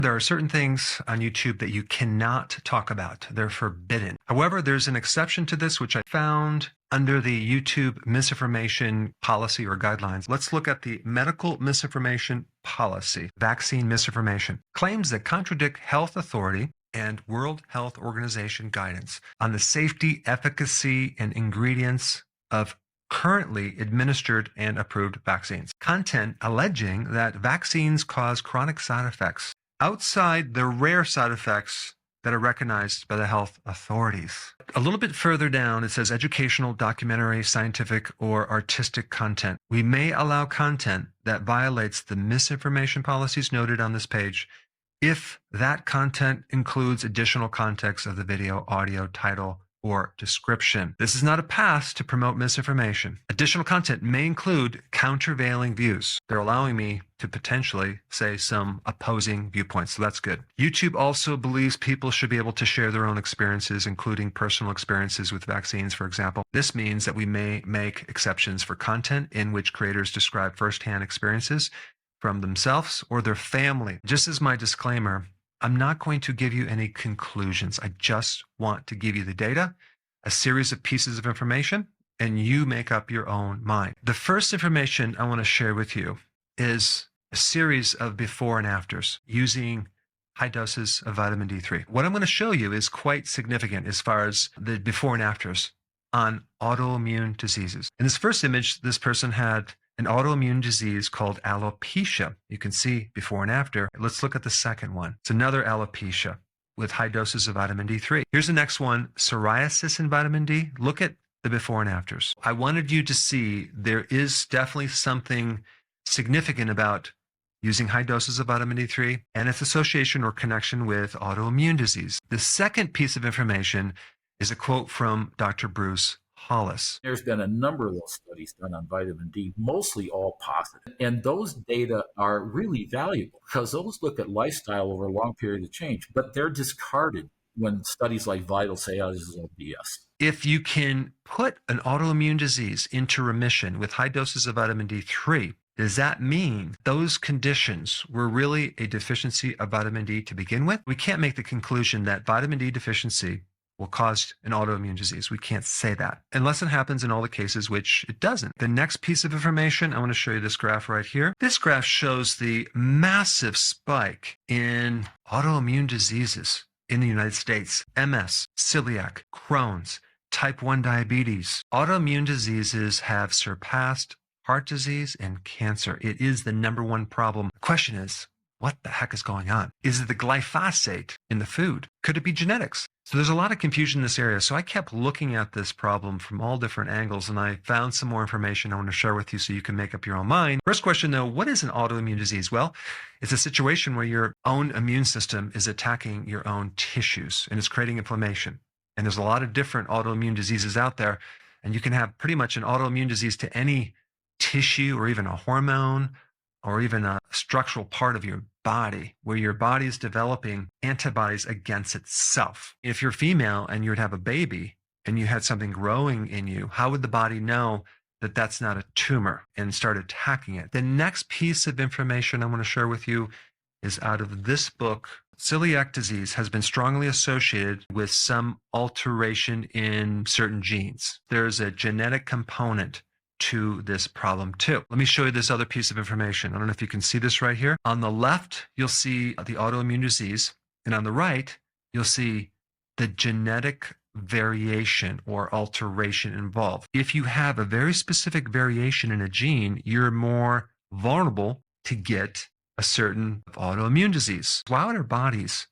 There are certain things on YouTube that you cannot talk about. They're forbidden. However, there's an exception to this, which I found under the YouTube misinformation policy or guidelines. Let's look at the medical misinformation policy. Vaccine misinformation. Claims that contradict health authority and World Health Organization guidance on the safety, efficacy, and ingredients of currently administered and approved vaccines. Content alleging that vaccines cause chronic side effects outside the rare side effects that are recognized by the health authorities. A little bit further down, it says educational, documentary, scientific, or artistic content. We may allow content that violates the misinformation policies noted on this page if that content includes additional context of the video, audio, title, or description. This is not a pass to promote misinformation. Additional content may include countervailing views. They're allowing me to potentially say some opposing viewpoints, so that's good. YouTube also believes people should be able to share their own experiences, including personal experiences with vaccines, for example. This means that we may make exceptions for content in which creators describe firsthand experiences from themselves or their family. Just as my disclaimer, I'm not going to give you any conclusions. I just want to give you the data, a series of pieces of information, and you make up your own mind. The first information I want to share with you is a series of before and afters using high doses of vitamin D3. What I'm going to show you is quite significant as far as the before and afters on autoimmune diseases. In this first image, this person had an autoimmune disease called alopecia. You can see before and after. Let's look at the second one. It's another alopecia with high doses of vitamin D3. Here's the next one, psoriasis and vitamin D. Look at the before and afters. I wanted you to see there is definitely something significant about using high doses of vitamin D3 and its association or connection with autoimmune disease. The second piece of information is a quote from Dr. Bruce Hollis. There's been a number of those studies done on vitamin D, mostly all positive. And those data are really valuable because those look at lifestyle over a long period of change, but they're discarded when studies like Vital say, oh, this is all BS. If you can put an autoimmune disease into remission with high doses of vitamin D3, does that mean those conditions were really a deficiency of vitamin D to begin with? We can't make the conclusion that vitamin D deficiency will cause an autoimmune disease. We can't say that unless it happens in all the cases, which it doesn't. The next piece of information, I want to show you this graph right here. This graph shows the massive spike in autoimmune diseases in the United States. MS, celiac, Crohn's, type 1 diabetes. Autoimmune diseases have surpassed heart disease and cancer. It is the number one problem. The question is, what the heck is going on? Is it the glyphosate in the food? Could it be genetics? So there's a lot of confusion in this area. So I kept looking at this problem from all different angles, and I found some more information I want to share with you so you can make up your own mind. First question though, what is an autoimmune disease? Well, it's a situation where your own immune system is attacking your own tissues and it's creating inflammation. And there's a lot of different autoimmune diseases out there, and you can have pretty much an autoimmune disease to any tissue or even a hormone or even a structural part of your body where your body is developing antibodies against itself. If you're female and you'd have a baby and you had something growing in you, how would the body know that that's not a tumor and start attacking it? The next piece of information I want to share with you is out of this book. Celiac disease has been strongly associated with some alteration in certain genes. There's a genetic component to this problem too. Let me show you this other piece of information. I don't know if you can see this right here. On the left, you'll see the autoimmune disease, and on the right, you'll see the genetic variation or alteration involved. If you have a very specific variation in a gene, you're more vulnerable to get a certain autoimmune disease. Why would our bodies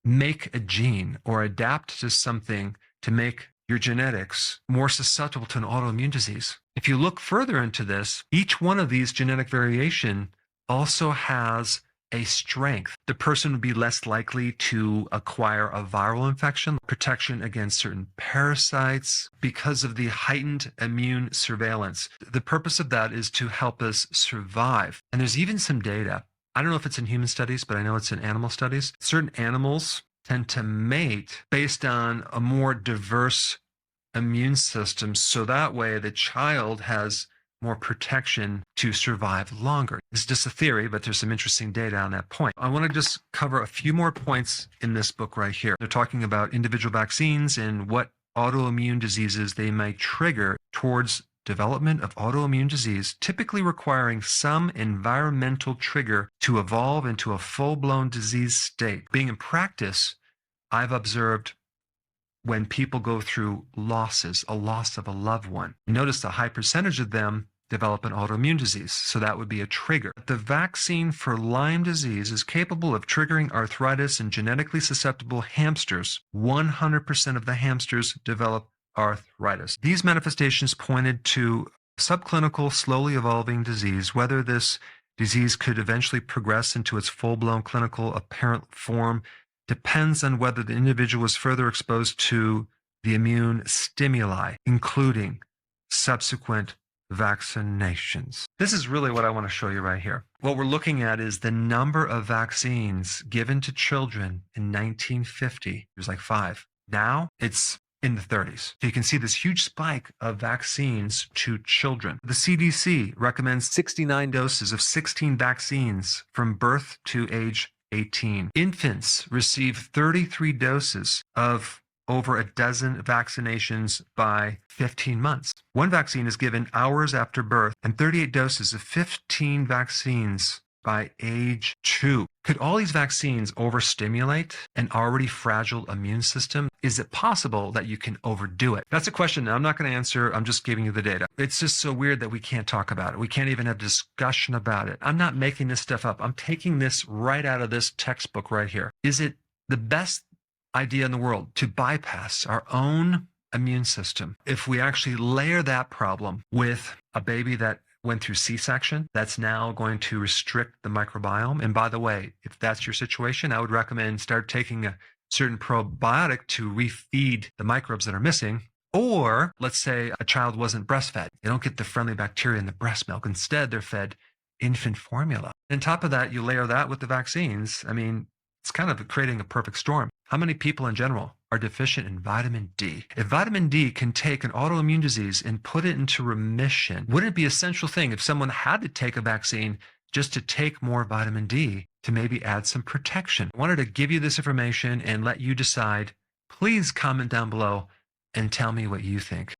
make a gene or adapt to something to make your genetics more susceptible to an autoimmune disease? If you look further into this, each one of these genetic variation also has a strength. The person would be less likely to acquire a viral infection, protection against certain parasites because of the heightened immune surveillance. The purpose of that is to help us survive. And there's even some data. I don't know if it's in human studies, but I know it's in animal studies. Certain animals tend to mate based on a more diverse immune system, so that way the child has more protection to survive longer. It's just a theory, but there's some interesting data on that point. I want to just cover a few more points in this book right here. They're talking about individual vaccines and what autoimmune diseases they may trigger towards development of autoimmune disease, typically requiring some environmental trigger to evolve into a full-blown disease state. Being in practice, I've observed when people go through losses, a loss of a loved one, notice a high percentage of them develop an autoimmune disease. So that would be a trigger. The vaccine for Lyme disease is capable of triggering arthritis in genetically susceptible hamsters. 100% of the hamsters develop arthritis. These manifestations pointed to subclinical, slowly evolving disease. Whether this disease could eventually progress into its full-blown clinical apparent form depends on whether the individual was further exposed to the immune stimuli, including subsequent vaccinations. This is really what I want to show you right here. What we're looking at is the number of vaccines given to children in 1950. It was like 5. Now it's in the 30s. So you can see this huge spike of vaccines to children. The CDC recommends 69 doses of 16 vaccines from birth to age 18. Infants receive 33 doses of over a dozen vaccinations by 15 months. One vaccine is given hours after birth and 38 doses of 15 vaccines by age 2. Could all these vaccines overstimulate an already fragile immune system? Is it possible that you can overdo it? That's a question that I'm not going to answer. I'm just giving you the data. It's just so weird that we can't talk about it. We can't even have discussion about it. I'm not making this stuff up. I'm taking this right out of this textbook right here. Is it the best idea in the world to bypass our own immune system if we actually layer that problem with a baby that went through C-section that's now going to restrict the microbiome? And by the way, if that's your situation, I would recommend start taking a certain probiotic to refeed the microbes that are missing. Or let's say a child wasn't breastfed. They don't get the friendly bacteria in the breast milk. Instead, they're fed infant formula. On top of that, you layer that with the vaccines. I mean, it's kind of creating a perfect storm. How many people in general are deficient in vitamin D? If vitamin D can take an autoimmune disease and put it into remission, wouldn't it be an essential thing if someone had to take a vaccine just to take more vitamin D to maybe add some protection? I wanted to give you this information and let you decide. Please comment down below and tell me what you think.